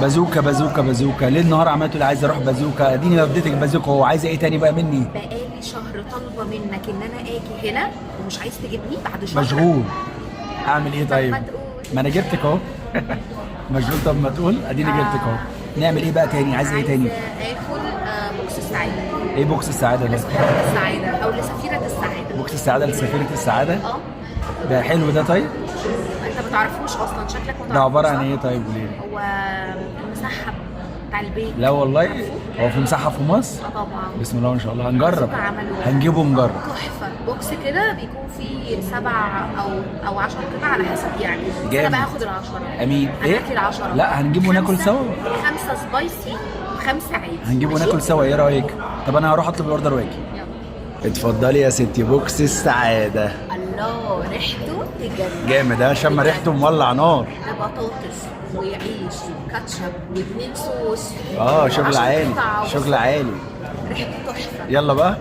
بازوكا بازوكا بازوكا، ليل نهار عمال تقول عايز اروح بازوكا، اديني رديتك بازوكا. هو عايزه ايه تاني بقى مني؟ بقالي شهر طالبه منك ان انا اجي هنا ومش عايز تجيبني بعد شهر. مشغول. اعمل ايه طيب؟ ما تقول. ما انا جبتك اهو. مشغول. طب ما تقول اديني جبتك اهو. نعمل ايه بقى تاني؟ عايز ايه تاني؟ عايزه اكل بوكس السعاده. ايه بوكس السعاده ده؟ لسفيرة السعاده او لسفيرة السعاده. بوكس السعاده لسفيرة السعاده؟ اه. ده حلو ده. طيب انت ما تعرفوش اصلا، شكلك ما تعرفوش. ده عباره عن صح؟ ايه طيب؟ وليه؟ هو المسحب بتاع البيت. لا والله. عارفه؟ هو في مساحه في مصر؟ اه طبعا. بسم الله ما شاء الله. هنجرب، بازوكا عملوه. هنجيبه نجرب. تحفه. بوكس كده بيكون فيه 7 او 10 قطع على حسب يعني. بس جامد. انا بقى هاخد ال10. امين. ايه؟ انا هاكل ال10. لا هنجيبه وناكل سوا. 5 سبايسي و5 عادي. هنجيبه ماشي؟ وناكل سوا، ايه رايك؟ طب انا هروح اطلب الاوردر واجي. يلا. اتفضلي يا ستي بوكس السعاده. الله ريحته تجنن. جامد ها، شم ريحته مولع نار. بطاطس وعيش وكاتشب و2 صوص. شغل و10 عالي، قطع شغل عالي. ريحته تحفه. يلا بقى،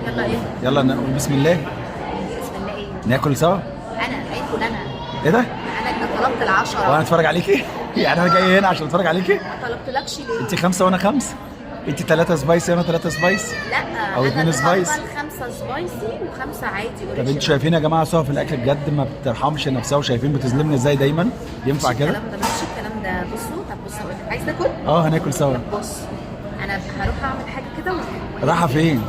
يلا ايه؟ يلا نقول بسم الله. بسم الله ايه؟ ناكل سوا. انا هاكل انا. ايه ده؟ انا اللي طلبت ال10. وانا اتفرج عليكي؟ يعني انا جاي هنا عشان اتفرج عليكي؟ ما طلبتلكش ليه؟ انت 5 وانا 5؟ انت 3 سبايسي وانا 3 سبايسي؟ لا أو انا 2 اللي سبايس. طالبة ال5 سبايسي و5 عادي. طب انتوا شايفين يا جماعه سوا في الاكل بجد ما بترحمش نفسها، وشايفين بتظلمني ازاي دايما؟ ينفع كده؟ الكلام ده مش الكلام ده. بصوا، طب بص اقول لك، عايز تاكل؟ هناكل سوا. طب بص، انا هروح اعمل حاجه كده رايحه فين؟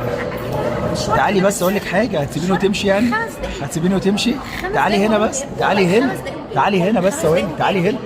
تعالي بس اقول لك حاجه. هتسيبيني وتمشي يعني؟ 5 دقايق. هتسيبيني وتمشي؟ 5 تعالي دقايق هنا والله. بس، تعالي هنا. 5 دقايق. تعالي هنا بس 5 ثواني، دقايق. تعالي هنا.